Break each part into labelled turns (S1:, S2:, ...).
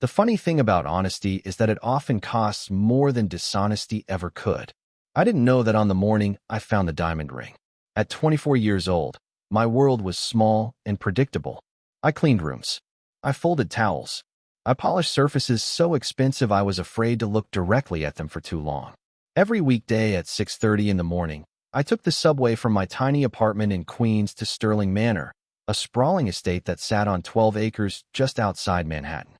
S1: The funny thing about honesty is that it often costs more than dishonesty ever could. I didn't know that on the morning I found the diamond ring. At 24 years old, my world was small and predictable. I cleaned rooms. I folded towels. I polished surfaces so expensive I was afraid to look directly at them for too long. Every weekday at 6:30 in the morning, I took the subway from my tiny apartment in Queens to Sterling Manor, a sprawling estate that sat on 12 acres just outside Manhattan.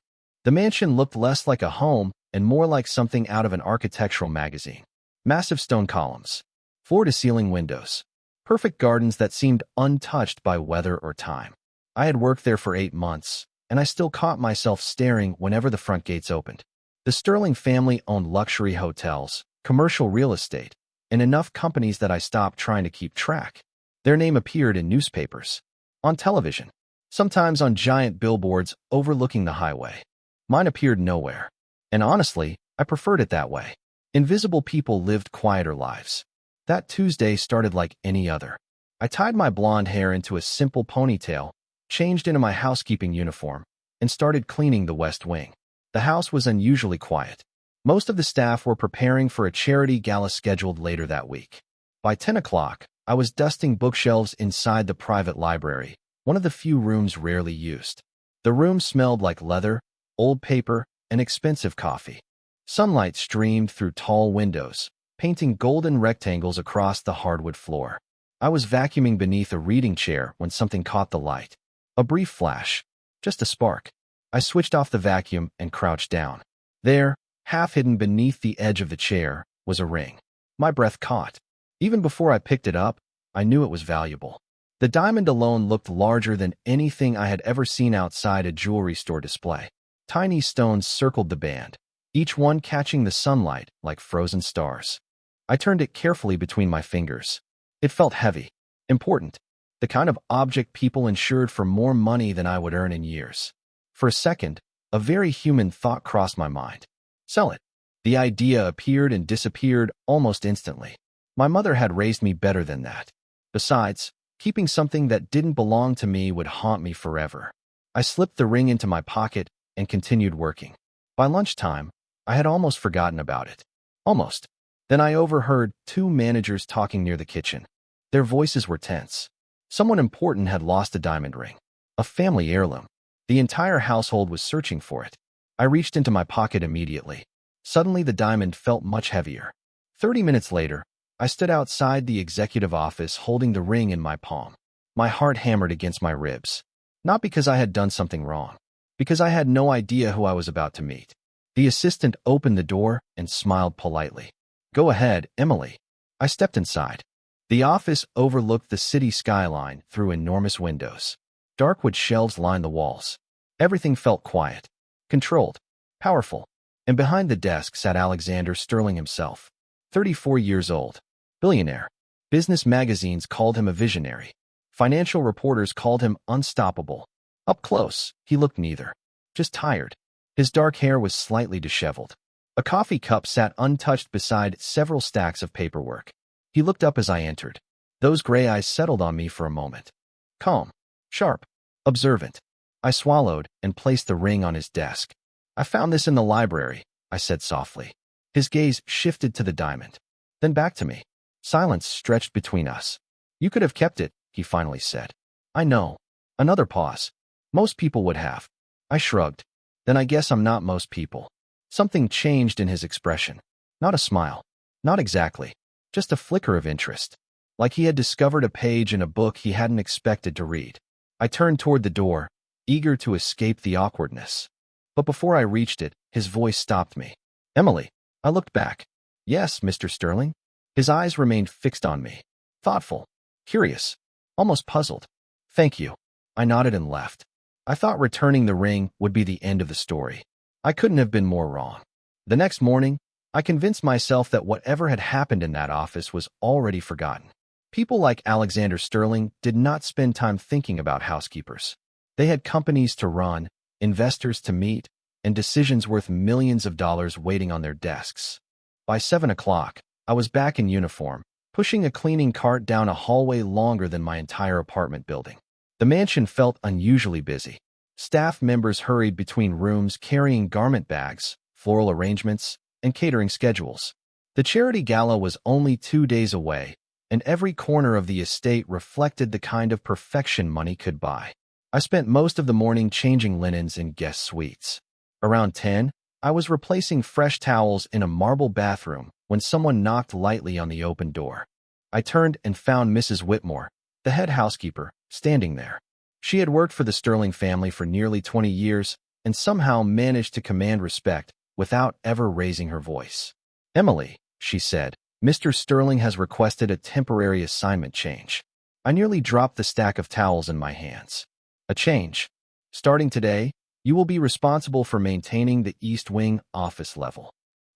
S1: The mansion looked less like a home and more like something out of an architectural magazine. Massive stone columns, floor-to-ceiling windows, perfect gardens that seemed untouched by weather or time. I had worked there for 8 months, and I still caught myself staring whenever the front gates opened. The Sterling family owned luxury hotels, commercial real estate, and enough companies that I stopped trying to keep track. Their name appeared in newspapers, on television, sometimes on giant billboards overlooking the highway. Mine appeared nowhere. And honestly, I preferred it that way. Invisible people lived quieter lives. That Tuesday started like any other. I tied my blonde hair into a simple ponytail, changed into my housekeeping uniform, and started cleaning the West Wing. The house was unusually quiet. Most of the staff were preparing for a charity gala scheduled later that week. By 10 o'clock, I was dusting bookshelves inside the private library, one of the few rooms rarely used. The room smelled like leather, old paper, and expensive coffee. Sunlight streamed through tall windows, painting golden rectangles across the hardwood floor. I was vacuuming beneath a reading chair when something caught the light. A brief flash, just a spark. I switched off the vacuum and crouched down. There, half hidden beneath the edge of the chair, was a ring. My breath caught. Even before I picked it up, I knew it was valuable. The diamond alone looked larger than anything I had ever seen outside a jewelry store display. Tiny stones circled the band, each one catching the sunlight like frozen stars. I turned it carefully between my fingers. It felt heavy, important, the kind of object people insured for more money than I would earn in years. For a second, a very human thought crossed my mind. Sell it. The idea appeared and disappeared almost instantly. My mother had raised me better than that. Besides, keeping something that didn't belong to me would haunt me forever. I slipped the ring into my pocket and continued working. By lunchtime, I had almost forgotten about it. Almost. Then I overheard 2 managers talking near the kitchen. Their voices were tense. Someone important had lost a diamond ring. A family heirloom. The entire household was searching for it. I reached into my pocket immediately. Suddenly the diamond felt much heavier. 30 minutes later, I stood outside the executive office holding the ring in my palm. My heart hammered against my ribs. Not because I had done something wrong. Because I had no idea who I was about to meet. The assistant opened the door and smiled politely. "Go ahead, Emily." I stepped inside. The office overlooked the city skyline through enormous windows. Dark wood shelves lined the walls. Everything felt quiet, controlled, powerful. And behind the desk sat Alexander Sterling himself, 34 years old. Billionaire. Business magazines called him a visionary. Financial reporters called him unstoppable. Up close, he looked neither. Just tired. His dark hair was slightly disheveled. A coffee cup sat untouched beside several stacks of paperwork. He looked up as I entered. Those gray eyes settled on me for a moment. Calm, sharp, observant. I swallowed and placed the ring on his desk. "I found this in the library," I said softly. His gaze shifted to the diamond, then back to me. Silence stretched between us. "You could have kept it," he finally said. "I know." Another pause. "Most people would have." I shrugged. "Then I guess I'm not most people." Something changed in his expression. Not a smile. Not exactly. Just a flicker of interest. Like he had discovered a page in a book he hadn't expected to read. I turned toward the door, eager to escape the awkwardness. But before I reached it, his voice stopped me. "Emily." I looked back. "Yes, Mr. Sterling?" His eyes remained fixed on me. Thoughtful. Curious. Almost puzzled. "Thank you." I nodded and left. I thought returning the ring would be the end of the story. I couldn't have been more wrong. The next morning, I convinced myself that whatever had happened in that office was already forgotten. People like Alexander Sterling did not spend time thinking about housekeepers. They had companies to run, investors to meet, and decisions worth millions of dollars waiting on their desks. By 7 o'clock, I was back in uniform, pushing a cleaning cart down a hallway longer than my entire apartment building. The mansion felt unusually busy. Staff members hurried between rooms carrying garment bags, floral arrangements, and catering schedules. The charity gala was only 2 days away, and every corner of the estate reflected the kind of perfection money could buy. I spent most of the morning changing linens in guest suites. Around 10, I was replacing fresh towels in a marble bathroom when someone knocked lightly on the open door. I turned and found Mrs. Whitmore, the head housekeeper, standing there. She had worked for the Sterling family for nearly 20 years and somehow managed to command respect without ever raising her voice. "Emily," she said, "Mr. Sterling has requested a temporary assignment change." I nearly dropped the stack of towels in my hands. "A change? Starting today, you will be responsible for maintaining the East Wing office level."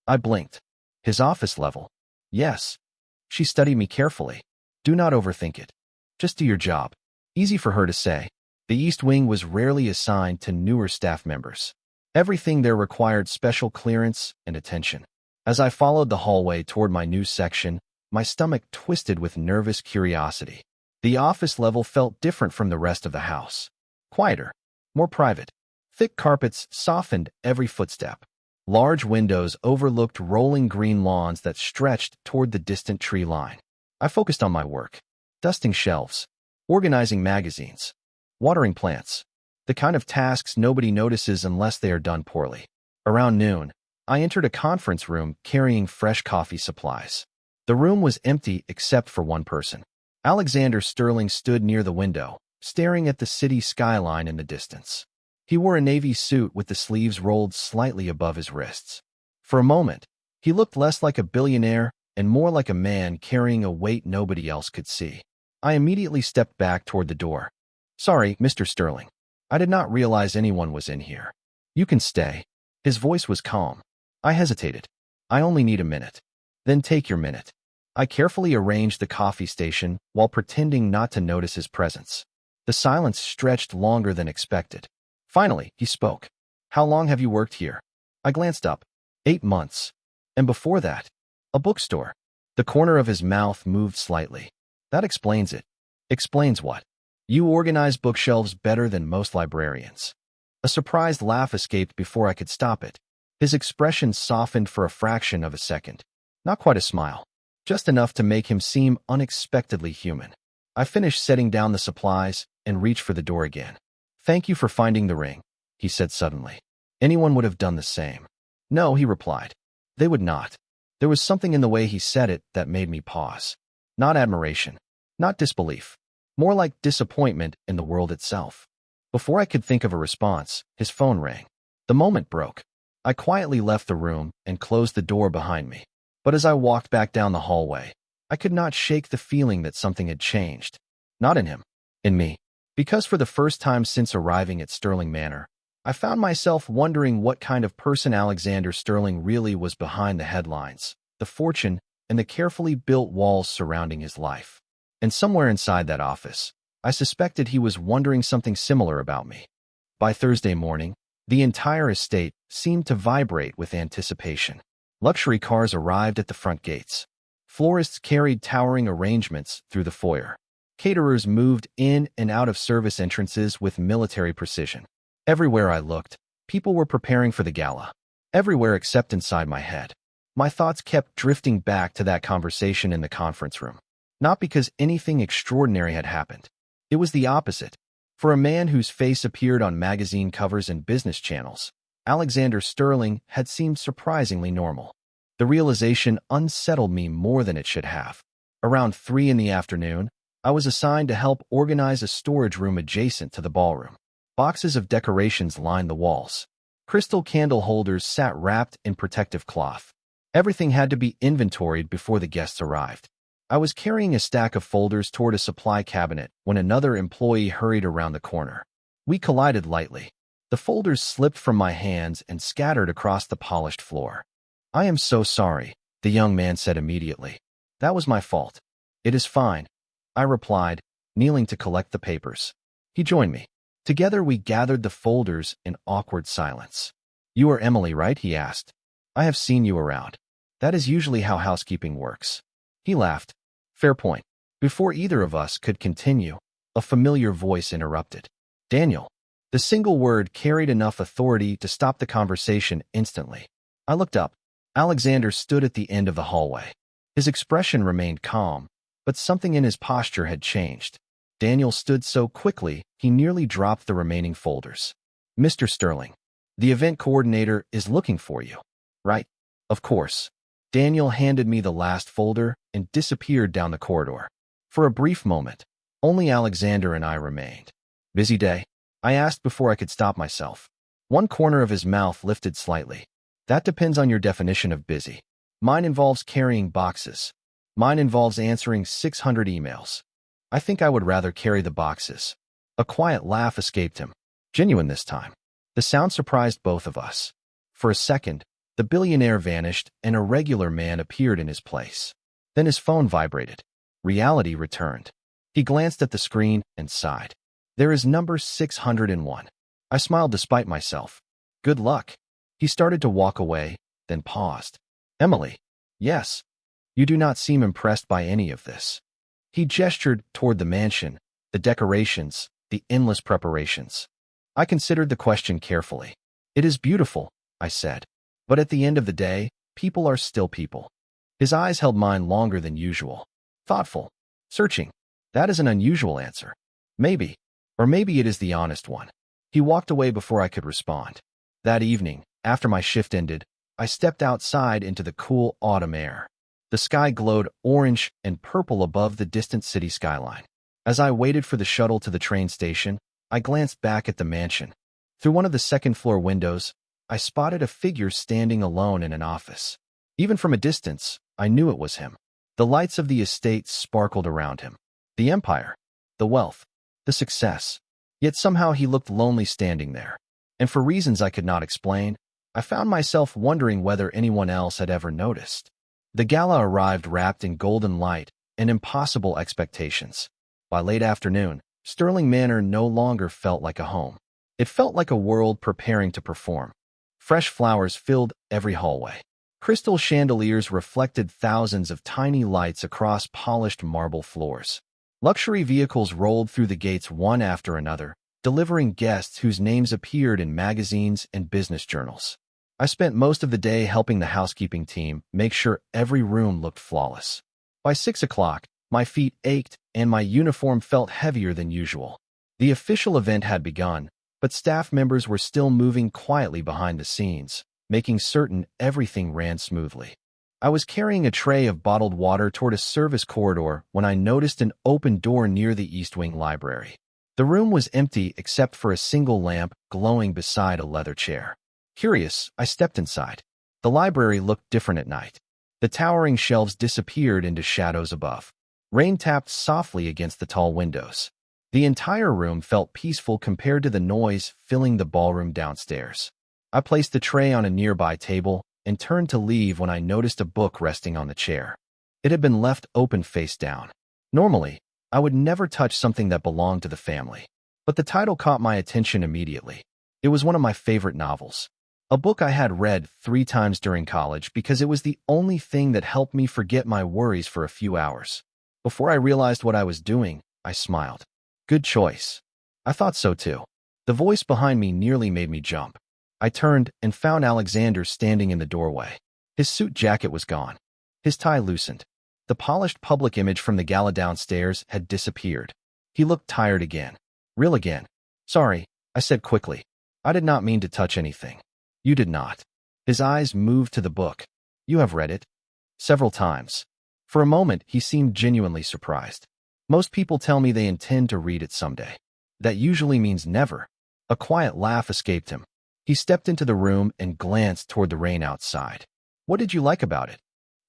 S1: I blinked. "His office level?" "Yes." She studied me carefully. "Do not overthink it. Just do your job." Easy for her to say. The East Wing was rarely assigned to newer staff members. Everything there required special clearance and attention. As I followed the hallway toward my new section, my stomach twisted with nervous curiosity. The office level felt different from the rest of the house. Quieter, more private. Thick carpets softened every footstep. Large windows overlooked rolling green lawns that stretched toward the distant tree line. I focused on my work, dusting shelves, organizing magazines, watering plants, the kind of tasks nobody notices unless they are done poorly. Around noon, I entered a conference room carrying fresh coffee supplies. The room was empty except for one person. Alexander Sterling stood near the window, staring at the city skyline in the distance. He wore a navy suit with the sleeves rolled slightly above his wrists. For a moment, he looked less like a billionaire and more like a man carrying a weight nobody else could see. I immediately stepped back toward the door. "Sorry, Mr. Sterling. I did not realize anyone was in here. You can stay." His voice was calm. I hesitated. "I only need a minute." "Then take your minute." I carefully arranged the coffee station while pretending not to notice his presence. The silence stretched longer than expected. Finally, he spoke. "How long have you worked here?" I glanced up. 8 months. "And before that?" "A bookstore." The corner of his mouth moved slightly. "That explains it." "Explains what?" "You organize bookshelves better than most librarians." A surprised laugh escaped before I could stop it. His expression softened for a fraction of a second. Not quite a smile. Just enough to make him seem unexpectedly human. I finished setting down the supplies and reached for the door again. "Thank you for finding the ring," he said suddenly. "Anyone would have done the same." "No," he replied. "They would not." There was something in the way he said it that made me pause. Not admiration, not disbelief, more like disappointment in the world itself. Before I could think of a response, his phone rang. The moment broke. I quietly left the room and closed the door behind me. But as I walked back down the hallway, I could not shake the feeling that something had changed. Not in him, in me. Because for the first time since arriving at Sterling Manor, I found myself wondering what kind of person Alexander Sterling really was behind the headlines, the fortune, and the carefully built walls surrounding his life. And somewhere inside that office, I suspected he was wondering something similar about me. By Thursday morning, the entire estate seemed to vibrate with anticipation. Luxury cars arrived at the front gates. Florists carried towering arrangements through the foyer. Caterers moved in and out of service entrances with military precision. Everywhere I looked, people were preparing for the gala. Everywhere except inside my head. My thoughts kept drifting back to that conversation in the conference room. Not because anything extraordinary had happened. It was the opposite. For a man whose face appeared on magazine covers and business channels, Alexander Sterling had seemed surprisingly normal. The realization unsettled me more than it should have. Around 3 in the afternoon, I was assigned to help organize a storage room adjacent to the ballroom. Boxes of decorations lined the walls. Crystal candle holders sat wrapped in protective cloth. Everything had to be inventoried before the guests arrived. I was carrying a stack of folders toward a supply cabinet when another employee hurried around the corner. We collided lightly. The folders slipped from my hands and scattered across the polished floor. "I am so sorry," the young man said immediately. "That was my fault." "It is fine," I replied, kneeling to collect the papers. He joined me. Together we gathered the folders in awkward silence. "You are Emily, right?" he asked. "I have seen you around. That is usually how housekeeping works." He laughed. "Fair point." Before either of us could continue, a familiar voice interrupted. "Daniel." The single word carried enough authority to stop the conversation instantly. I looked up. Alexander stood at the end of the hallway. His expression remained calm, but something in his posture had changed. Daniel stood so quickly, he nearly dropped the remaining folders. Mr. Sterling, the event coordinator is looking for you. Right? Of course. Daniel handed me the last folder and disappeared down the corridor. For a brief moment, only Alexander and I remained. Busy day? I asked before I could stop myself. One corner of his mouth lifted slightly. That depends on your definition of busy. Mine involves carrying boxes. Mine involves answering 600 emails. I think I would rather carry the boxes. A quiet laugh escaped him. Genuine this time. The sound surprised both of us. For a second, the billionaire vanished and a regular man appeared in his place. Then his phone vibrated. Reality returned. He glanced at the screen and sighed. There is number 601. I smiled despite myself. Good luck. He started to walk away, then paused. Emily. Yes. You do not seem impressed by any of this. He gestured toward the mansion, the decorations, the endless preparations. I considered the question carefully. It is beautiful, I said. But at the end of the day, people are still people. His eyes held mine longer than usual. Thoughtful. Searching. That is an unusual answer. Maybe. Or maybe it is the honest one. He walked away before I could respond. That evening, after my shift ended, I stepped outside into the cool autumn air. The sky glowed orange and purple above the distant city skyline. As I waited for the shuttle to the train station, I glanced back at the mansion. Through one of the second-floor windows, I spotted a figure standing alone in an office. Even from a distance, I knew it was him. The lights of the estate sparkled around him. The empire, the wealth, the success. Yet somehow he looked lonely standing there. And for reasons I could not explain, I found myself wondering whether anyone else had ever noticed. The gala arrived wrapped in golden light and impossible expectations. By late afternoon, Sterling Manor no longer felt like a home. It felt like a world preparing to perform. Fresh flowers filled every hallway. Crystal chandeliers reflected thousands of tiny lights across polished marble floors. Luxury vehicles rolled through the gates one after another, delivering guests whose names appeared in magazines and business journals. I spent most of the day helping the housekeeping team make sure every room looked flawless. By 6 o'clock, my feet ached and my uniform felt heavier than usual. The official event had begun, but staff members were still moving quietly behind the scenes, making certain everything ran smoothly. I was carrying a tray of bottled water toward a service corridor when I noticed an open door near the East Wing library. The room was empty except for a single lamp glowing beside a leather chair. Curious, I stepped inside. The library looked different at night. The towering shelves disappeared into shadows above. Rain tapped softly against the tall windows. The entire room felt peaceful compared to the noise filling the ballroom downstairs. I placed the tray on a nearby table and turned to leave when I noticed a book resting on the chair. It had been left open face down. Normally, I would never touch something that belonged to the family, but the title caught my attention immediately. It was one of my favorite novels. A book I had read 3 times during college because it was the only thing that helped me forget my worries for a few hours. Before I realized what I was doing, I smiled. Good choice. I thought so too. The voice behind me nearly made me jump. I turned and found Alexander standing in the doorway. His suit jacket was gone. His tie loosened. The polished public image from the gala downstairs had disappeared. He looked tired again. Real again. Sorry, I said quickly. I did not mean to touch anything. You did not. His eyes moved to the book. You have read it? Several times. For a moment, he seemed genuinely surprised. Most people tell me they intend to read it someday. That usually means never. A quiet laugh escaped him. He stepped into the room and glanced toward the rain outside. What did you like about it?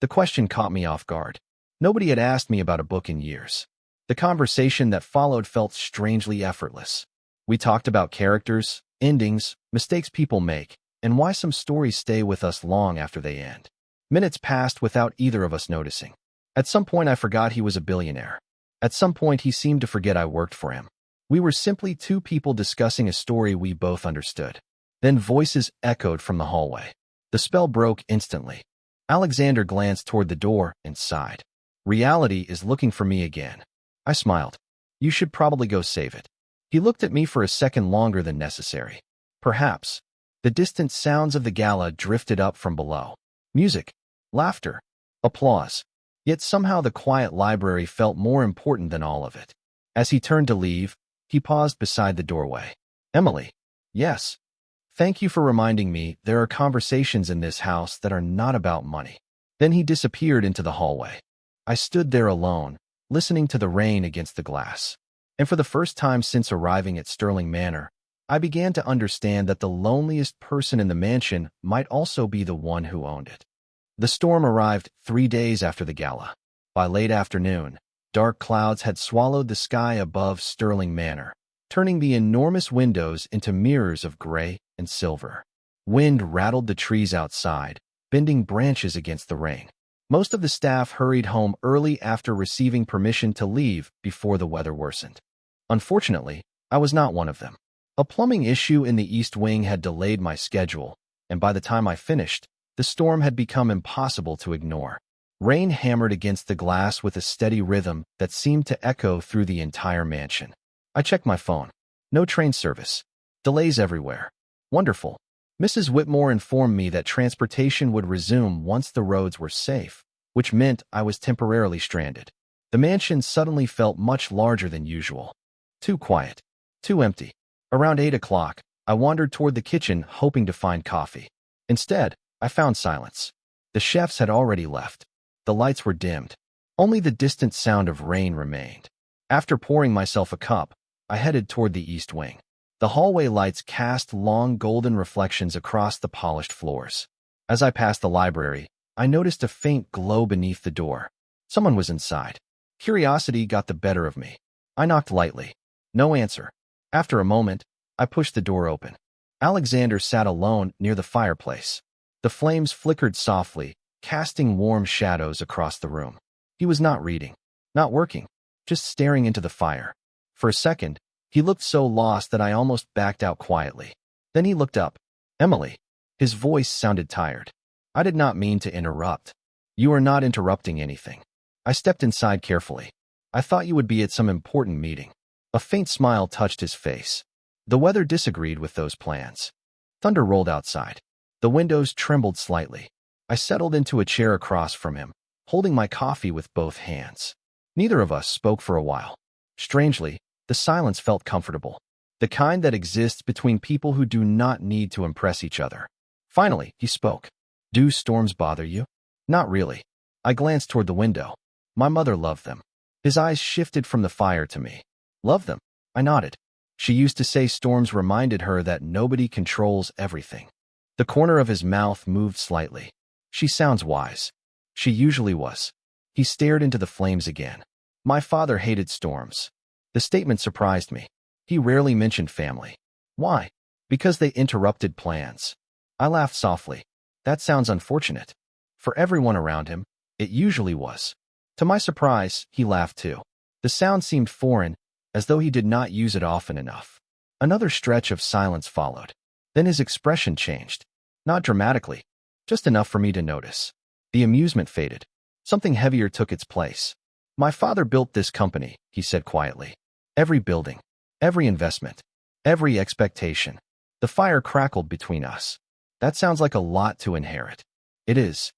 S1: The question caught me off guard. Nobody had asked me about a book in years. The conversation that followed felt strangely effortless. We talked about characters, endings, mistakes people make, and why some stories stay with us long after they end. Minutes passed without either of us noticing. At some point, I forgot he was a billionaire. At some point, he seemed to forget I worked for him. We were simply 2 people discussing a story we both understood. Then voices echoed from the hallway. The spell broke instantly. Alexander glanced toward the door and sighed. Reality is looking for me again. I smiled. You should probably go save it. He looked at me for a second longer than necessary. Perhaps. The distant sounds of the gala drifted up from below. Music, laughter, applause. Yet somehow the quiet library felt more important than all of it. As he turned to leave, he paused beside the doorway. Emily. Yes. Thank you for reminding me there are conversations in this house that are not about money. Then he disappeared into the hallway. I stood there alone, listening to the rain against the glass. And for the first time since arriving at Sterling Manor, I began to understand that the loneliest person in the mansion might also be the one who owned it. The storm arrived 3 days after the gala. By late afternoon, dark clouds had swallowed the sky above Sterling Manor, turning the enormous windows into mirrors of gray and silver. Wind rattled the trees outside, bending branches against the rain. Most of the staff hurried home early after receiving permission to leave before the weather worsened. Unfortunately, I was not one of them. A plumbing issue in the East Wing had delayed my schedule, and by the time I finished, the storm had become impossible to ignore. Rain hammered against the glass with a steady rhythm that seemed to echo through the entire mansion. I checked my phone. No train service. Delays everywhere. Wonderful. Mrs. Whitmore informed me that transportation would resume once the roads were safe, which meant I was temporarily stranded. The mansion suddenly felt much larger than usual. Too quiet. Too empty. Around 8 o'clock, I wandered toward the kitchen hoping to find coffee. Instead, I found silence. The chefs had already left. The lights were dimmed. Only the distant sound of rain remained. After pouring myself a cup, I headed toward the East Wing. The hallway lights cast long golden reflections across the polished floors. As I passed the library, I noticed a faint glow beneath the door. Someone was inside. Curiosity got the better of me. I knocked lightly. No answer. After a moment, I pushed the door open. Alexander sat alone near the fireplace. The flames flickered softly, casting warm shadows across the room. He was not reading, not working, just staring into the fire. For a second, he looked so lost that I almost backed out quietly. Then he looked up. Emily. His voice sounded tired. I did not mean to interrupt. You are not interrupting anything. I stepped inside carefully. I thought you would be at some important meeting. A faint smile touched his face. The weather disagreed with those plans. Thunder rolled outside. The windows trembled slightly. I settled into a chair across from him, holding my coffee with both hands. Neither of us spoke for a while. Strangely, the silence felt comfortable, the kind that exists between people who do not need to impress each other. Finally, he spoke. Do storms bother you? Not really. I glanced toward the window. My mother loved them. His eyes shifted from the fire to me. Love them? I nodded. She used to say storms reminded her that nobody controls everything. The corner of his mouth moved slightly. She sounds wise. She usually was. He stared into the flames again. My father hated storms. The statement surprised me. He rarely mentioned family. Why? Because they interrupted plans. I laughed softly. That sounds unfortunate. For everyone around him, it usually was. To my surprise, he laughed too. The sound seemed foreign, as though he did not use it often enough. Another stretch of silence followed. Then his expression changed. Not dramatically, just enough for me to notice. The amusement faded. Something heavier took its place. My father built this company, he said quietly. Every building, every investment, every expectation. The fire crackled between us. That sounds like a lot to inherit. It is.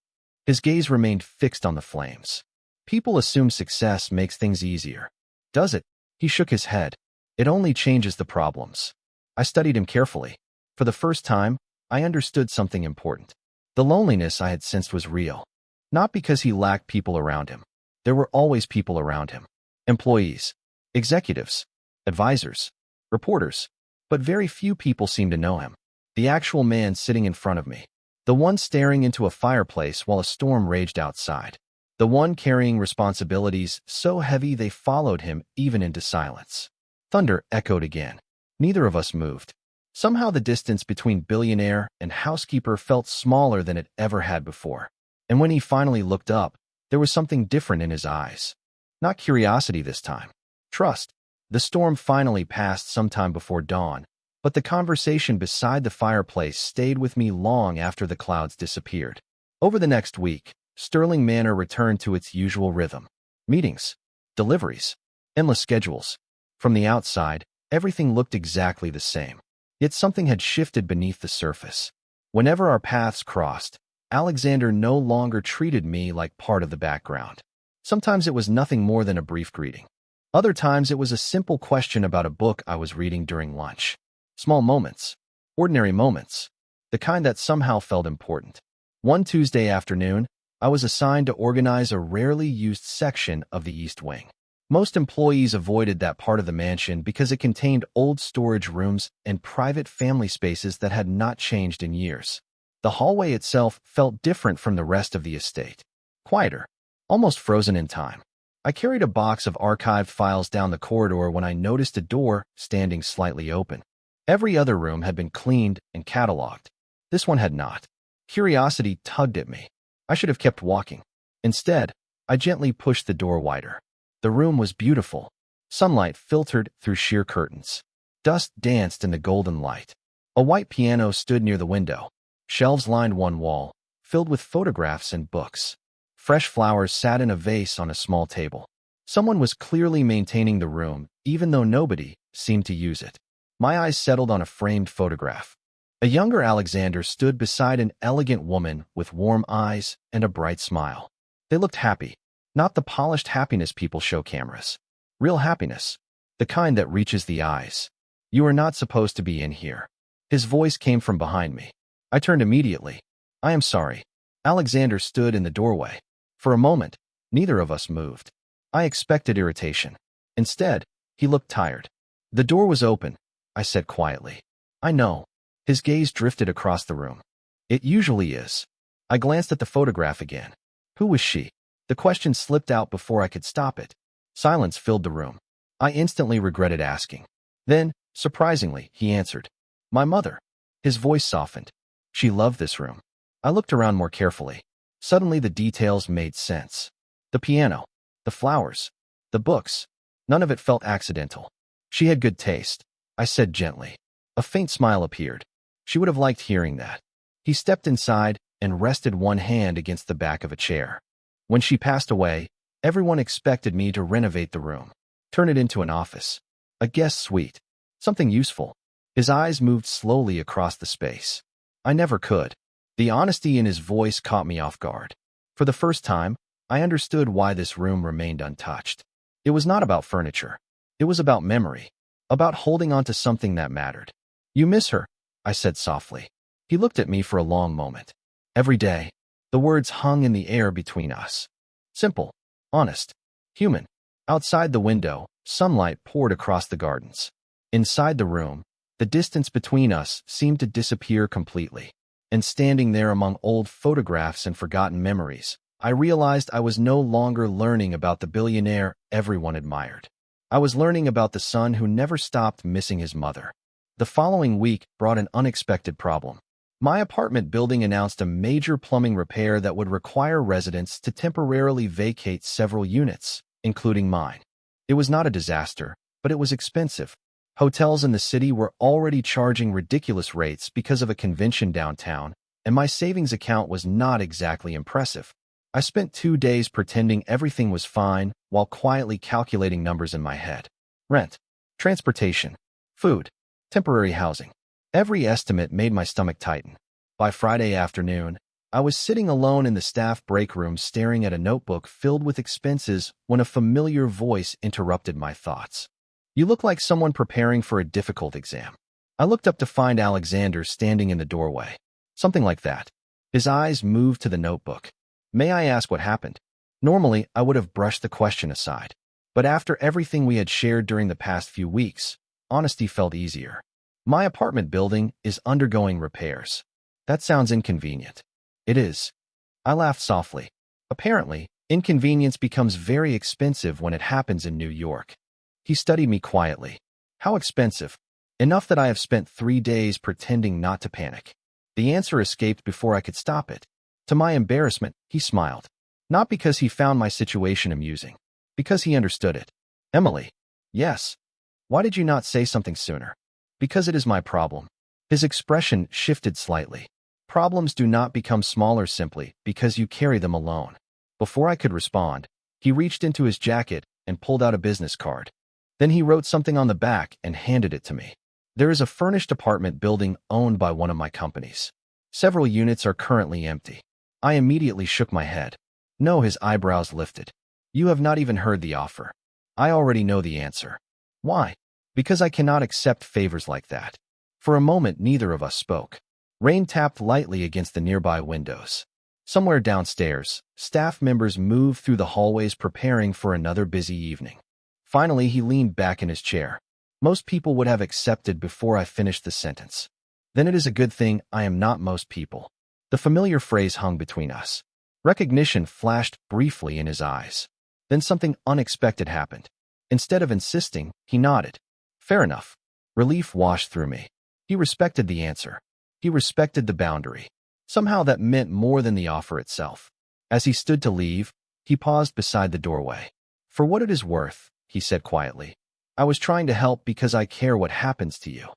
S1: His gaze remained fixed on the flames. People assume success makes things easier. Does it? He shook his head. It only changes the problems. I studied him carefully. For the first time, I understood something important. The loneliness I had sensed was real. Not because he lacked people around him. There were always people around him. Employees, executives, advisors, reporters. But very few people seemed to know him. The actual man sitting in front of me. The one staring into a fireplace while a storm raged outside. The one carrying responsibilities so heavy they followed him even into silence. Thunder echoed again. Neither of us moved. Somehow the distance between billionaire and housekeeper felt smaller than it ever had before. And when he finally looked up, there was something different in his eyes. Not curiosity this time. Trust. The storm finally passed sometime before dawn, but the conversation beside the fireplace stayed with me long after the clouds disappeared. Over the next week, Sterling Manor returned to its usual rhythm. Meetings, deliveries, endless schedules. From the outside, Everything looked exactly the same. Yet something had shifted beneath the surface. Whenever our paths crossed, Alexander no longer treated me like part of the background. Sometimes it was nothing more than a brief greeting. Other times it was a simple question about a book I was reading during lunch. Small moments. Ordinary moments. The kind that somehow felt important. One Tuesday afternoon, I was assigned to organize a rarely used section of the East Wing. Most employees avoided that part of the mansion because it contained old storage rooms and private family spaces that had not changed in years. The hallway itself felt different from the rest of the estate. Quieter, almost frozen in time. I carried a box of archived files down the corridor when I noticed a door standing slightly open. Every other room had been cleaned and cataloged. This one had not. Curiosity tugged at me. I should have kept walking. Instead, I gently pushed the door wider. The room was beautiful. Sunlight filtered through sheer curtains. Dust danced in the golden light. A white piano stood near the window. Shelves lined one wall, filled with photographs and books. Fresh flowers sat in a vase on a small table. Someone was clearly maintaining the room, even though nobody seemed to use it. My eyes settled on a framed photograph. A younger Alexander stood beside an elegant woman with warm eyes and a bright smile. They looked happy, not the polished happiness people show cameras. Real happiness, the kind that reaches the eyes. "You are not supposed to be in here." His voice came from behind me. I turned immediately. "I am sorry." Alexander stood in the doorway. For a moment, neither of us moved. I expected irritation. Instead, he looked tired. "The door was open," I said quietly. "I know." His gaze drifted across the room. "It usually is." I glanced at the photograph again. Who was she? The question slipped out before I could stop it. Silence filled the room. I instantly regretted asking. Then, surprisingly, he answered. "My mother." His voice softened. "She loved this room." I looked around more carefully. Suddenly the details made sense. The piano, the flowers, the books. None of it felt accidental. She had good taste, I said gently. A faint smile appeared. She would have liked hearing that. He stepped inside and rested one hand against the back of a chair. When she passed away, everyone expected me to renovate the room, turn it into an office, a guest suite, something useful. His eyes moved slowly across the space. I never could. The honesty in his voice caught me off guard. For the first time, I understood why this room remained untouched. It was not about furniture. It was about memory, about holding on to something that mattered. "You miss her," I said softly. He looked at me for a long moment. "Every day." The words hung in the air between us. Simple, honest, human. Outside the window, sunlight poured across the gardens. Inside the room, the distance between us seemed to disappear completely. And standing there among old photographs and forgotten memories, I realized I was no longer learning about the billionaire everyone admired. I was learning about the son who never stopped missing his mother. The following week brought an unexpected problem. My apartment building announced a major plumbing repair that would require residents to temporarily vacate several units, including mine. It was not a disaster, but it was expensive. Hotels in the city were already charging ridiculous rates because of a convention downtown, and my savings account was not exactly impressive. I spent 2 days pretending everything was fine while quietly calculating numbers in my head. Rent, transportation, food, temporary housing. Every estimate made my stomach tighten. By Friday afternoon, I was sitting alone in the staff break room staring at a notebook filled with expenses when a familiar voice interrupted my thoughts. "You look like someone preparing for a difficult exam." I looked up to find Alexander standing in the doorway. Something like that. His eyes moved to the notebook. "May I ask what happened?" Normally, I would have brushed the question aside. But after everything we had shared during the past few weeks, honesty felt easier. "My apartment building is undergoing repairs." "That sounds inconvenient." "It is." I laughed softly. Apparently, inconvenience becomes very expensive when it happens in New York. He studied me quietly. "How expensive?" "Enough that I have spent 3 days pretending not to panic." The answer escaped before I could stop it. To my embarrassment, he smiled. Not because he found my situation amusing, because he understood it. "Emily." "Yes." "Why did you not say something sooner?" "Because it is my problem." His expression shifted slightly. Problems do not become smaller simply because you carry them alone. Before I could respond, he reached into his jacket and pulled out a business card. Then he wrote something on the back and handed it to me. There is a furnished apartment building owned by one of my companies. Several units are currently empty. I immediately shook my head. No, his eyebrows lifted. You have not even heard the offer. I already know the answer. Why? Because I cannot accept favors like that. For a moment, neither of us spoke. Rain tapped lightly against the nearby windows. Somewhere downstairs, staff members moved through the hallways preparing for another busy evening. Finally, he leaned back in his chair. Most people would have accepted before I finished the sentence. Then it is a good thing I am not most people. The familiar phrase hung between us. Recognition flashed briefly in his eyes. Then something unexpected happened. Instead of insisting, he nodded. Fair enough. Relief washed through me. He respected the answer. He respected the boundary. Somehow that meant more than the offer itself. As he stood to leave, he paused beside the doorway. For what it is worth, he said quietly, I was trying to help because I care what happens to you.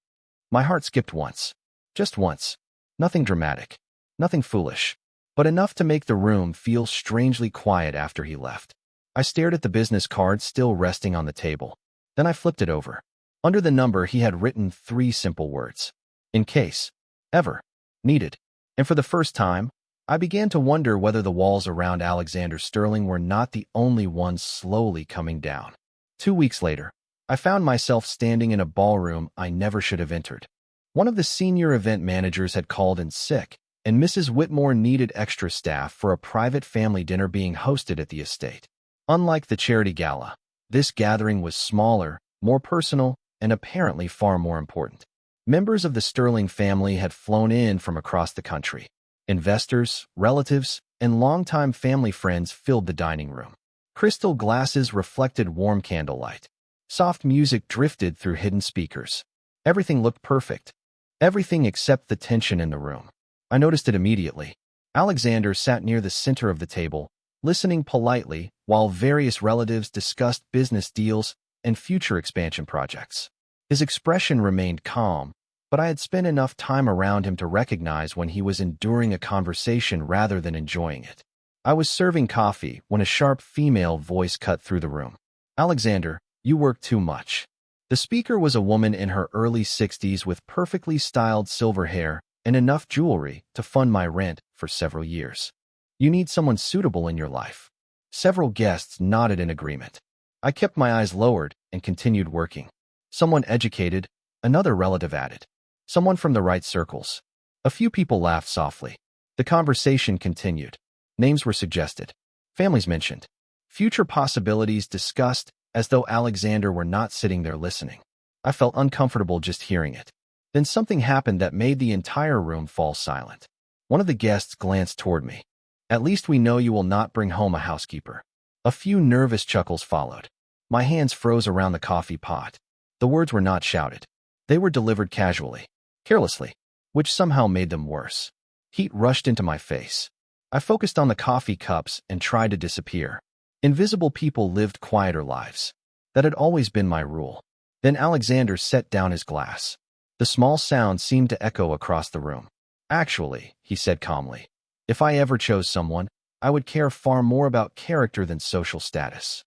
S1: My heart skipped once. Just once. Nothing dramatic. Nothing foolish. But enough to make the room feel strangely quiet after he left. I stared at the business card still resting on the table. Then I flipped it over. Under the number, he had written 3 simple words. In case. Ever. Needed. And for the first time, I began to wonder whether the walls around Alexander Sterling were not the only ones slowly coming down. 2 weeks later, I found myself standing in a ballroom I never should have entered. One of the senior event managers had called in sick, and Mrs. Whitmore needed extra staff for a private family dinner being hosted at the estate. Unlike the charity gala, this gathering was smaller, more personal, and apparently far more important. Members of the Sterling family had flown in from across the country. Investors, relatives, and longtime family friends filled the dining room. Crystal glasses reflected warm candlelight. Soft music drifted through hidden speakers. Everything looked perfect. Everything except the tension in the room. I noticed it immediately. Alexander sat near the center of the table, listening politely while various relatives discussed business deals and future expansion projects. His expression remained calm, but I had spent enough time around him to recognize when he was enduring a conversation rather than enjoying it. I was serving coffee when a sharp female voice cut through the room. Alexander, you work too much. The speaker was a woman in her early 60s with perfectly styled silver hair and enough jewelry to fund my rent for several years. You need someone suitable in your life. Several guests nodded in agreement. I kept my eyes lowered and continued working. Someone educated, another relative added. Someone from the right circles. A few people laughed softly. The conversation continued. Names were suggested. Families mentioned. Future possibilities discussed as though Alexander were not sitting there listening. I felt uncomfortable just hearing it. Then something happened that made the entire room fall silent. One of the guests glanced toward me. At least we know you will not bring home a housekeeper. A few nervous chuckles followed. My hands froze around the coffee pot. The words were not shouted. They were delivered casually, carelessly, which somehow made them worse. Heat rushed into my face. I focused on the coffee cups and tried to disappear. Invisible people lived quieter lives. That had always been my rule. Then Alexander set down his glass. The small sound seemed to echo across the room. Actually, he said calmly, if I ever chose someone, I would care far more about character than social status.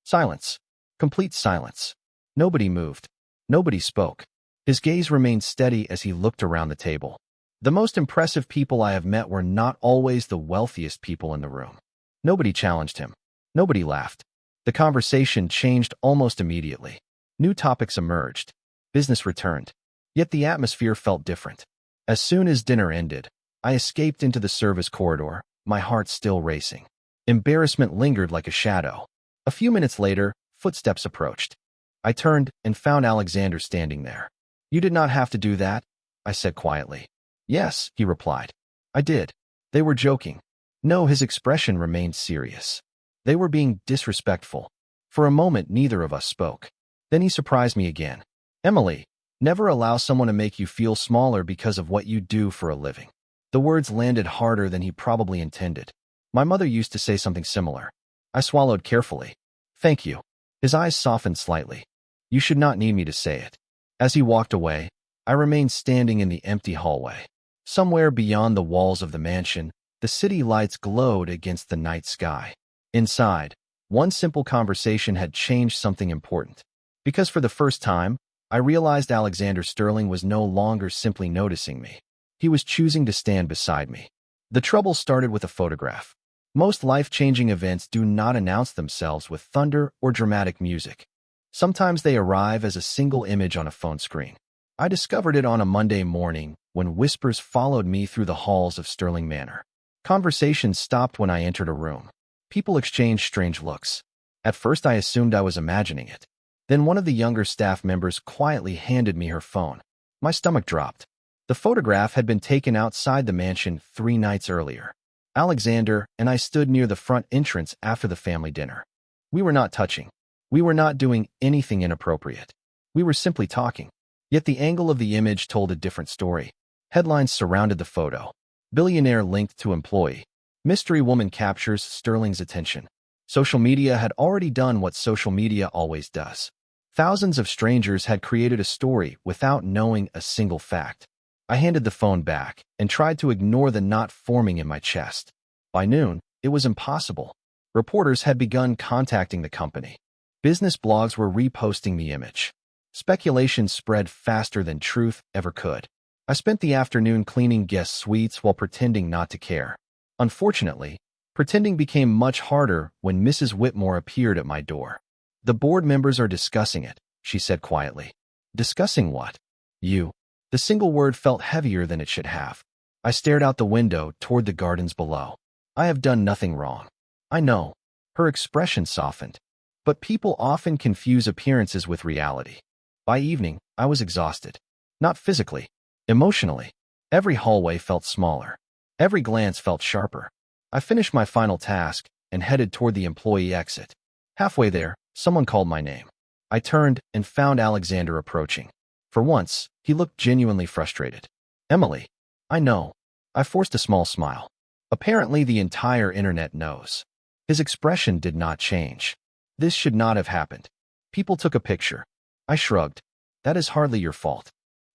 S1: Silence. Complete silence. Nobody moved. Nobody spoke. His gaze remained steady as he looked around the table. The most impressive people I have met were not always the wealthiest people in the room. Nobody challenged him. Nobody laughed. The conversation changed almost immediately. New topics emerged. Business returned. Yet the atmosphere felt different. As soon as dinner ended, I escaped into the service corridor, my heart still racing. Embarrassment lingered like a shadow. A few minutes later, footsteps approached. I turned and found Alexander standing there. You did not have to do that, I said quietly. Yes, he replied. I did. They were joking. No, his expression remained serious. They were being disrespectful. For a moment, neither of us spoke. Then he surprised me again. Emily, never allow someone to make you feel smaller because of what you do for a living. The words landed harder than he probably intended. My mother used to say something similar. I swallowed carefully. Thank you. His eyes softened slightly. You should not need me to say it. As he walked away, I remained standing in the empty hallway. Somewhere beyond the walls of the mansion, the city lights glowed against the night sky. Inside, one simple conversation had changed something important. Because for the first time, I realized Alexander Sterling was no longer simply noticing me. He was choosing to stand beside me. The trouble started with a photograph. Most life-changing events do not announce themselves with thunder or dramatic music. Sometimes they arrive as a single image on a phone screen. I discovered it on a Monday morning when whispers followed me through the halls of Sterling Manor. Conversations stopped when I entered a room. People exchanged strange looks. At first I assumed I was imagining it. Then one of the younger staff members quietly handed me her phone. My stomach dropped. The photograph had been taken outside the mansion 3 nights earlier. Alexander and I stood near the front entrance after the family dinner. We were not touching. We were not doing anything inappropriate. We were simply talking. Yet the angle of the image told a different story. Headlines surrounded the photo. Billionaire linked to employee. Mystery woman captures Sterling's attention. Social media had already done what social media always does. Thousands of strangers had created a story without knowing a single fact. I handed the phone back and tried to ignore the knot forming in my chest. By noon, it was impossible. Reporters had begun contacting the company. Business blogs were reposting the image. Speculation spread faster than truth ever could. I spent the afternoon cleaning guest suites while pretending not to care. Unfortunately, pretending became much harder when Mrs. Whitmore appeared at my door. "The board members are discussing it," she said quietly. "Discussing what?" "You." The single word felt heavier than it should have. I stared out the window toward the gardens below. "I have done nothing wrong." "I know." Her expression softened. But people often confuse appearances with reality. By evening, I was exhausted. Not physically, emotionally. Every hallway felt smaller. Every glance felt sharper. I finished my final task and headed toward the employee exit. Halfway there, someone called my name. I turned and found Alexander approaching. For once, he looked genuinely frustrated. "Emily." "I know." I forced a small smile. Apparently, the entire internet knows. His expression did not change. "This should not have happened. People took a picture." I shrugged. "That is hardly your fault.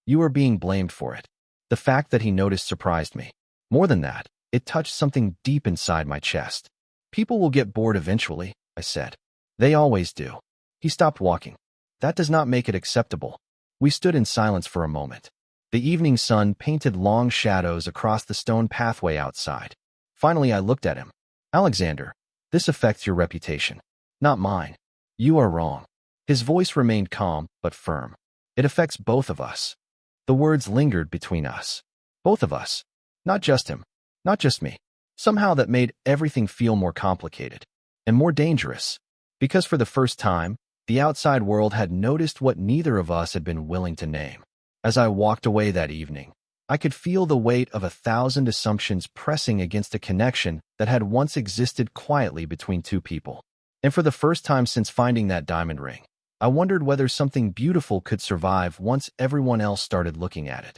S1: You are being blamed for it." The fact that he noticed surprised me. More than that, it touched something deep inside my chest. "People will get bored eventually," I said. "They always do." He stopped walking. "That does not make it acceptable." We stood in silence for a moment. The evening sun painted long shadows across the stone pathway outside. Finally, I looked at him. "Alexander, this affects your reputation. Not mine. You are wrong." His voice remained calm but firm. "It affects both of us." The words lingered between us. Both of us. Not just him. Not just me. Somehow that made everything feel more complicated and more dangerous. Because for the first time, the outside world had noticed what neither of us had been willing to name. As I walked away that evening, I could feel the weight of 1,000 assumptions pressing against a connection that had once existed quietly between two people. And for the first time since finding that diamond ring, I wondered whether something beautiful could survive once everyone else started looking at it.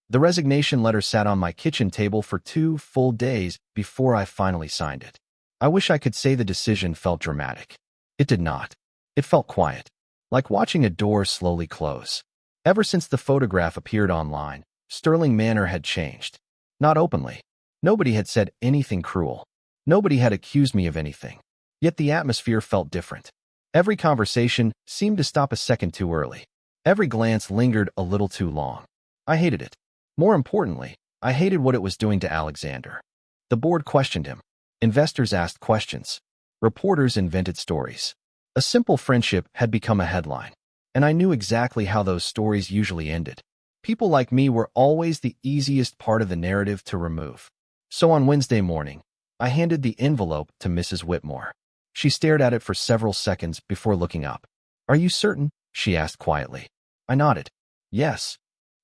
S1: The resignation letter sat on my kitchen table for 2 full days before I finally signed it. I wish I could say the decision felt dramatic. It did not. It felt quiet, like watching a door slowly close. Ever since the photograph appeared online, Sterling Manor had changed. Not openly. Nobody had said anything cruel. Nobody had accused me of anything. Yet the atmosphere felt different. Every conversation seemed to stop a second too early. Every glance lingered a little too long. I hated it. More importantly, I hated what it was doing to Alexander. The board questioned him. Investors asked questions. Reporters invented stories. A simple friendship had become a headline, and I knew exactly how those stories usually ended. People like me were always the easiest part of the narrative to remove. So on Wednesday morning, I handed the envelope to Mrs. Whitmore. She stared at it for several seconds before looking up. "Are you certain?" she asked quietly. I nodded. "Yes."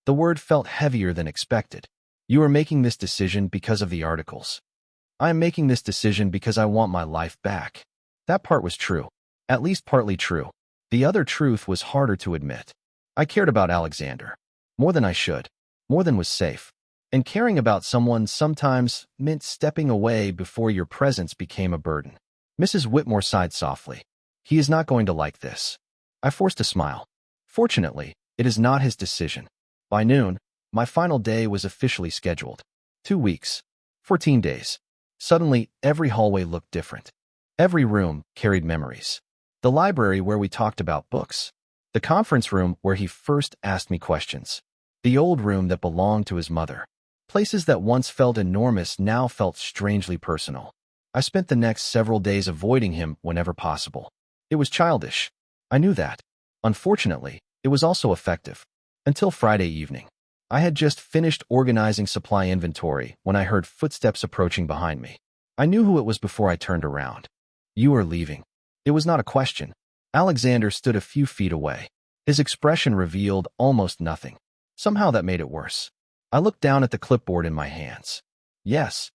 S1: The word felt heavier than expected. "You are making this decision because of the articles." "I am making this decision because I want my life back." That part was true. At least partly true. The other truth was harder to admit. I cared about Alexander. More than I should. More than was safe. And caring about someone sometimes meant stepping away before your presence became a burden. Mrs. Whitmore sighed softly. "He is not going to like this." I forced a smile. Fortunately, it is not his decision. By noon, my final day was officially scheduled. 2 weeks. 14 days. Suddenly, every hallway looked different. Every room carried memories. The library where we talked about books. The conference room where he first asked me questions. The old room that belonged to his mother. Places that once felt enormous now felt strangely personal. I spent the next several days avoiding him whenever possible. It was childish. I knew that. Unfortunately, it was also effective. Until Friday evening. I had just finished organizing supply inventory when I heard footsteps approaching behind me. I knew who it was before I turned around. "You are leaving." It was not a question. Alexander stood a few feet away. His expression revealed almost nothing. Somehow that made it worse. I looked down at the clipboard in my hands. Yes.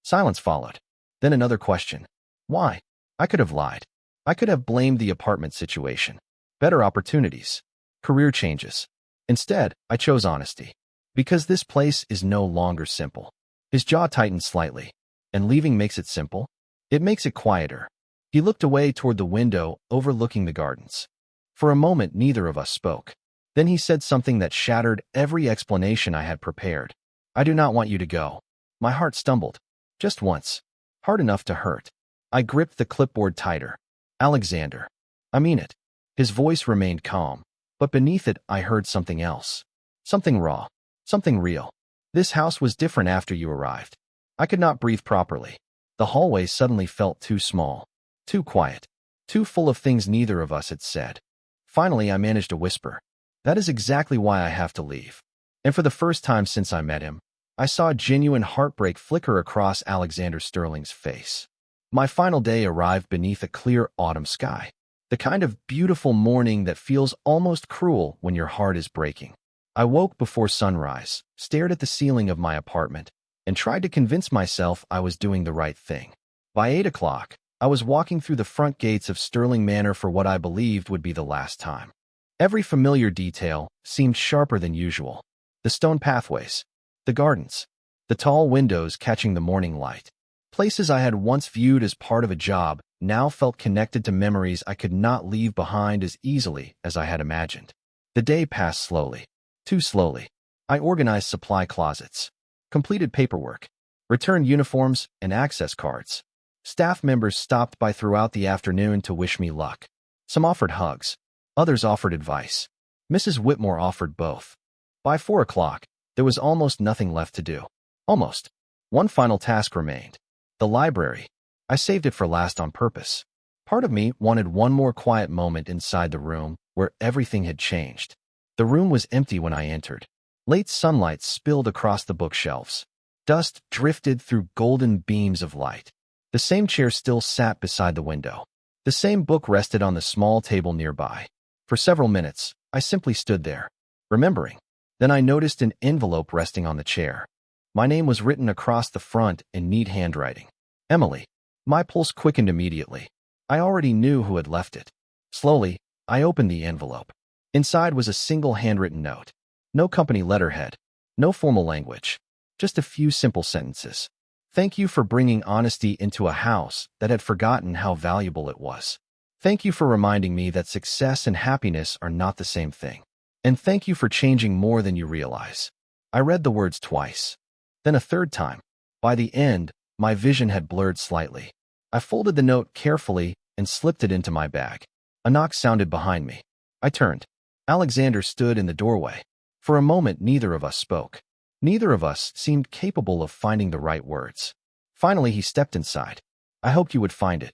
S1: Silence followed. Then another question. Why? I could have lied. I could have blamed the apartment situation. Better opportunities. Career changes. Instead, I chose honesty. Because this place is no longer simple. His jaw tightened slightly. And leaving makes it simple? It makes it quieter. He looked away toward the window overlooking the gardens. For a moment, neither of us spoke. Then he said something that shattered every explanation I had prepared. "I do not want you to go." My heart stumbled. Just once. Hard enough to hurt. I gripped the clipboard tighter. "Alexander. I mean it." His voice remained calm, but beneath it I heard something else. Something raw. Something real. This house was different after you arrived. I could not breathe properly. The hallway suddenly felt too small. Too quiet. Too full of things neither of us had said. Finally, I managed to whisper. "That is exactly why I have to leave." And for the first time since I met him, I saw genuine heartbreak flicker across Alexander Sterling's face. My final day arrived beneath a clear autumn sky. The kind of beautiful morning that feels almost cruel when your heart is breaking. I woke before sunrise, stared at the ceiling of my apartment, and tried to convince myself I was doing the right thing. By 8 o'clock, I was walking through the front gates of Sterling Manor for what I believed would be the last time. Every familiar detail seemed sharper than usual. The stone pathways, the gardens, the tall windows catching the morning light. Places I had once viewed as part of a job now felt connected to memories I could not leave behind as easily as I had imagined. The day passed slowly. Too slowly. I organized supply closets, completed paperwork, returned uniforms and access cards. Staff members stopped by throughout the afternoon to wish me luck. Some offered hugs. Others offered advice. Mrs. Whitmore offered both. By 4 o'clock, there was almost nothing left to do. Almost. One final task remained. The library. I saved it for last on purpose. Part of me wanted one more quiet moment inside the room where everything had changed. The room was empty when I entered. Late sunlight spilled across the bookshelves. Dust drifted through golden beams of light. The same chair still sat beside the window. The same book rested on the small table nearby. For several minutes, I simply stood there, remembering. Then I noticed an envelope resting on the chair. My name was written across the front in neat handwriting. Emily. My pulse quickened immediately. I already knew who had left it. Slowly, I opened the envelope. Inside was a single handwritten note. No company letterhead. No formal language. Just a few simple sentences. "Thank you for bringing honesty into a house that had forgotten how valuable it was. Thank you for reminding me that success and happiness are not the same thing. And thank you for changing more than you realize." I read the words twice. Then a third time. By the end, my vision had blurred slightly. I folded the note carefully and slipped it into my bag. A knock sounded behind me. I turned. Alexander stood in the doorway. For a moment, neither of us spoke. Neither of us seemed capable of finding the right words. Finally, he stepped inside. "I hoped you would find it."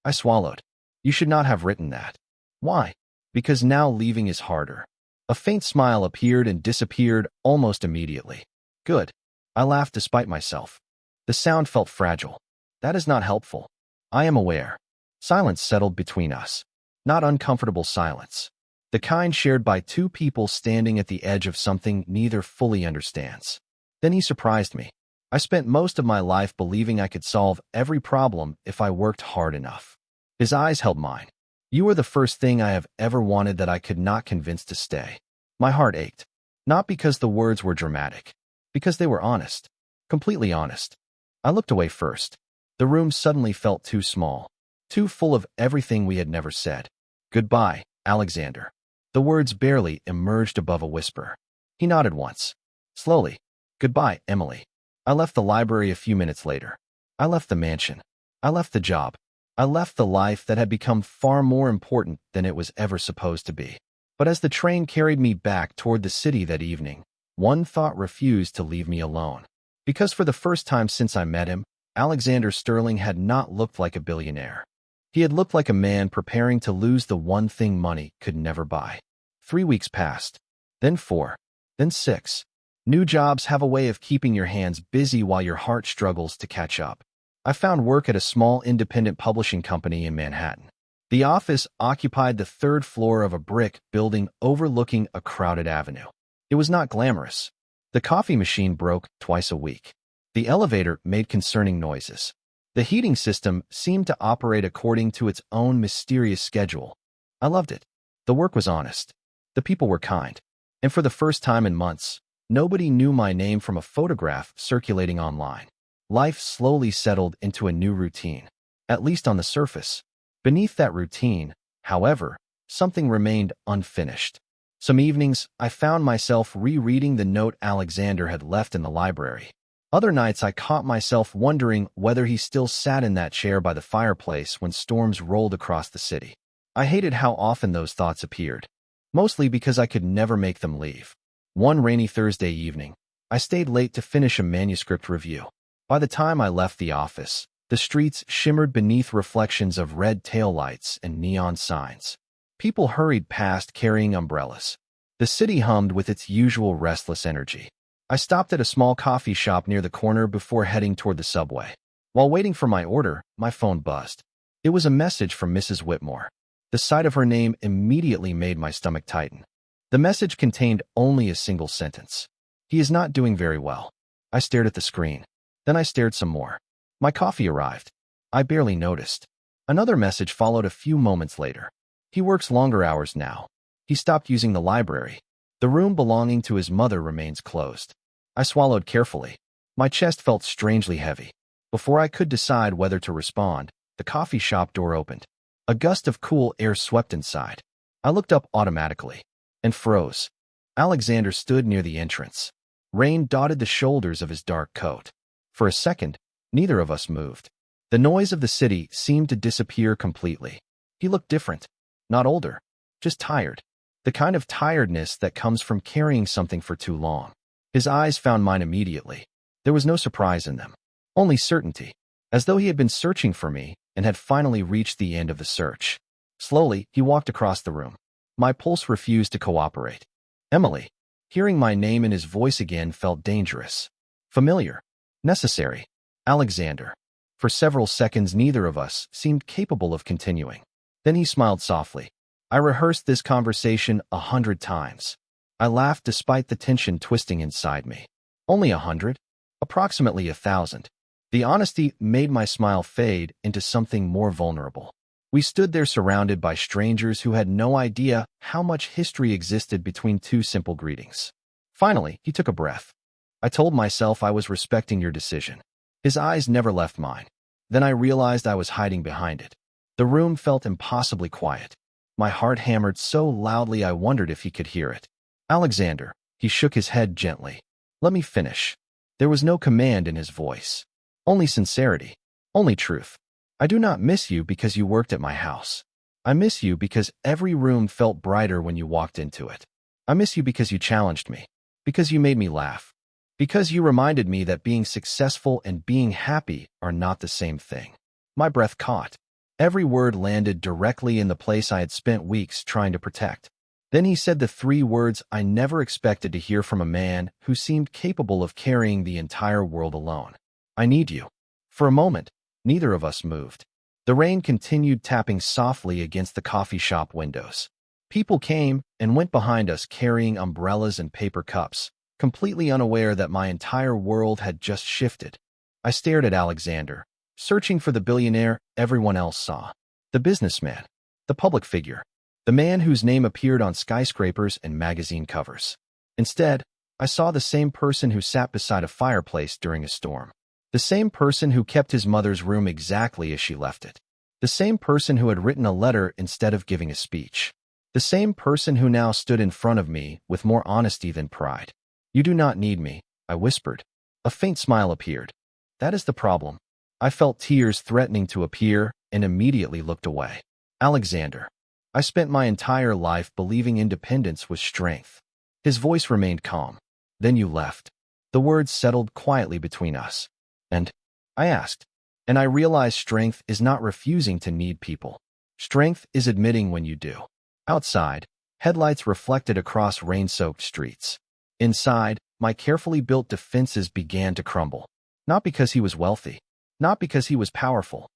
S1: I swallowed. "You should not have written that." "Why?" "Because now leaving is harder." A faint smile appeared and disappeared almost immediately. "Good." I laughed despite myself. The sound felt fragile. "That is not helpful." "I am aware." Silence settled between us. Not uncomfortable silence. The kind shared by two people standing at the edge of something neither fully understands. Then he surprised me. I spent most of my life believing I could solve every problem if I worked hard enough. His eyes held mine. "You are the first thing I have ever wanted that I could not convince to stay." My heart ached. Not because the words were dramatic. Because they were honest. Completely honest. I looked away first. The room suddenly felt too small. Too full of everything we had never said. "Goodbye, Alexander." The words barely emerged above a whisper. He nodded once. Slowly. "Goodbye, Emily." I left the library a few minutes later. I left the mansion. I left the job. I left the life that had become far more important than it was ever supposed to be. But as the train carried me back toward the city that evening, one thought refused to leave me alone. Because for the first time since I met him, Alexander Sterling had not looked like a billionaire. He had looked like a man preparing to lose the one thing money could never buy. 3 weeks passed, then 4, then 6. New jobs have a way of keeping your hands busy while your heart struggles to catch up. I found work at a small independent publishing company in Manhattan. The office occupied the 3rd floor of a brick building overlooking a crowded avenue. It was not glamorous. The coffee machine broke twice a week. The elevator made concerning noises. The heating system seemed to operate according to its own mysterious schedule. I loved it. The work was honest. The people were kind. And for the first time in months, nobody knew my name from a photograph circulating online. Life slowly settled into a new routine, at least on the surface. Beneath that routine, however, something remained unfinished. Some evenings, I found myself rereading the note Alexander had left in the library. Other nights, I caught myself wondering whether he still sat in that chair by the fireplace when storms rolled across the city. I hated how often those thoughts appeared, mostly because I could never make them leave. One rainy Thursday evening, I stayed late to finish a manuscript review. By the time I left the office, the streets shimmered beneath reflections of red taillights and neon signs. People hurried past carrying umbrellas. The city hummed with its usual restless energy. I stopped at a small coffee shop near the corner before heading toward the subway. While waiting for my order, my phone buzzed. It was a message from Mrs. Whitmore. The sight of her name immediately made my stomach tighten. The message contained only a single sentence. "He is not doing very well." I stared at the screen. Then I stared some more. My coffee arrived. I barely noticed. Another message followed a few moments later. "He works longer hours now. He stopped using the library. The room belonging to his mother remains closed." I swallowed carefully. My chest felt strangely heavy. Before I could decide whether to respond, the coffee shop door opened. A gust of cool air swept inside. I looked up automatically and froze. Alexander stood near the entrance. Rain dotted the shoulders of his dark coat. For a second, neither of us moved. The noise of the city seemed to disappear completely. He looked different. Not older, just tired. The kind of tiredness that comes from carrying something for too long. His eyes found mine immediately. There was no surprise in them, only certainty, as though he had been searching for me and had finally reached the end of the search. Slowly, he walked across the room. My pulse refused to cooperate. "Emily." Hearing my name in his voice again felt dangerous. Familiar. Necessary. "Alexander." For several seconds, neither of us seemed capable of continuing. Then he smiled softly. I rehearsed this conversation 100 times. I laughed despite the tension twisting inside me. Only 100? Approximately 1,000. The honesty made my smile fade into something more vulnerable. We stood there surrounded by strangers who had no idea how much history existed between two simple greetings. Finally, he took a breath. "I told myself I was respecting your decision." His eyes never left mine. Then I realized I was hiding behind it. The room felt impossibly quiet. My heart hammered so loudly I wondered if he could hear it. "Alexander." He shook his head gently. "Let me finish." There was no command in his voice. Only sincerity. Only truth. "I do not miss you because you worked at my house. I miss you because every room felt brighter when you walked into it. I miss you because you challenged me. Because you made me laugh. Because you reminded me that being successful and being happy are not the same thing." My breath caught. Every word landed directly in the place I had spent weeks trying to protect. Then he said the 3 words I never expected to hear from a man who seemed capable of carrying the entire world alone. "I need you." For a moment, neither of us moved. The rain continued tapping softly against the coffee shop windows. People came and went behind us carrying umbrellas and paper cups, completely unaware that my entire world had just shifted. I stared at Alexander, searching for the billionaire everyone else saw. The businessman. The public figure. The man whose name appeared on skyscrapers and magazine covers. Instead, I saw the same person who sat beside a fireplace during a storm. The same person who kept his mother's room exactly as she left it. The same person who had written a letter instead of giving a speech. The same person who now stood in front of me with more honesty than pride. "You do not need me," I whispered. A faint smile appeared. "That is the problem." I felt tears threatening to appear and immediately looked away. "Alexander." I spent my entire life believing independence was strength. His voice remained calm. Then you left. The words settled quietly between us. And I asked. And I realized strength is not refusing to need people. Strength is admitting when you do. Outside, headlights reflected across rain-soaked streets. Inside, my carefully built defenses began to crumble. Not because he was wealthy, not because he was powerful,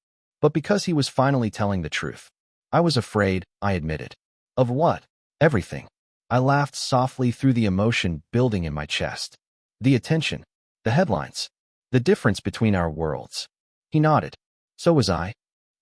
S1: but because he was finally telling the truth. I was afraid, I admitted. Of what? Everything. I laughed softly through the emotion building in my chest. The attention, the headlines, the difference between our worlds. He nodded. So was I.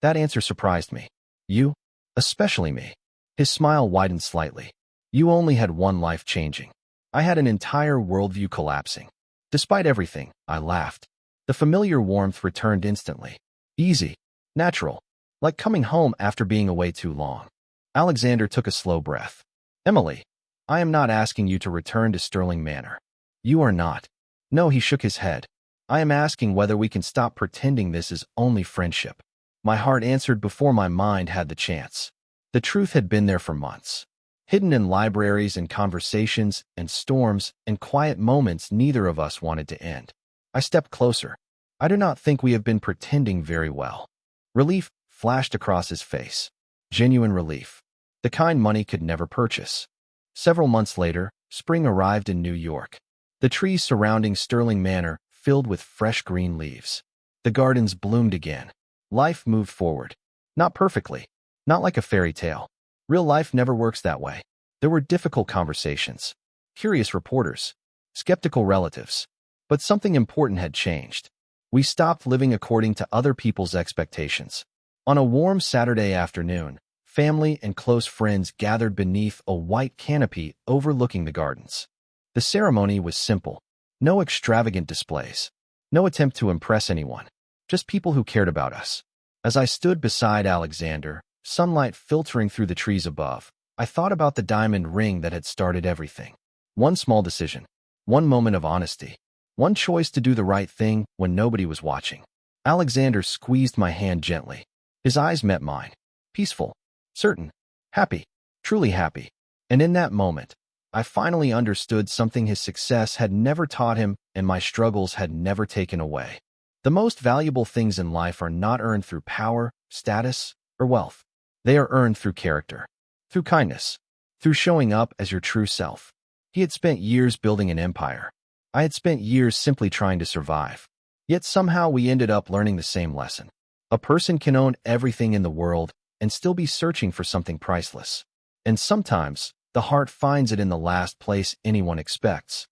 S1: That answer surprised me. You? Especially me. His smile widened slightly. You only had one life changing. I had an entire worldview collapsing. Despite everything, I laughed. The familiar warmth returned instantly. Easy. Natural. Like coming home after being away too long. Alexander took a slow breath. Emily, I am not asking you to return to Sterling Manor. You are not. No, he shook his head. I am asking whether we can stop pretending this is only friendship. My heart answered before my mind had the chance. The truth had been there for months. Hidden in libraries and conversations and storms and quiet moments neither of us wanted to end. I stepped closer. I do not think we have been pretending very well. Relief flashed across his face. Genuine relief. The kind money could never purchase. Several months later, spring arrived in New York. The trees surrounding Sterling Manor filled with fresh green leaves. The gardens bloomed again. Life moved forward. Not perfectly. Not like a fairy tale. Real life never works that way. There were difficult conversations, curious reporters, skeptical relatives. But something important had changed. We stopped living according to other people's expectations. On a warm Saturday afternoon, family and close friends gathered beneath a white canopy overlooking the gardens. The ceremony was simple. No extravagant displays. No attempt to impress anyone. Just people who cared about us. As I stood beside Alexander, sunlight filtering through the trees above, I thought about the diamond ring that had started everything. One small decision. One moment of honesty. One choice to do the right thing when nobody was watching. Alexander squeezed my hand gently. His eyes met mine. Peaceful. Certain. Happy. Truly happy. And in that moment, I finally understood something his success had never taught him and my struggles had never taken away. The most valuable things in life are not earned through power, status, or wealth. They are earned through character, through kindness, through showing up as your true self. He had spent years building an empire. I had spent years simply trying to survive. Yet somehow we ended up learning the same lesson. A person can own everything in the world and still be searching for something priceless. And sometimes, the heart finds it in the last place anyone expects.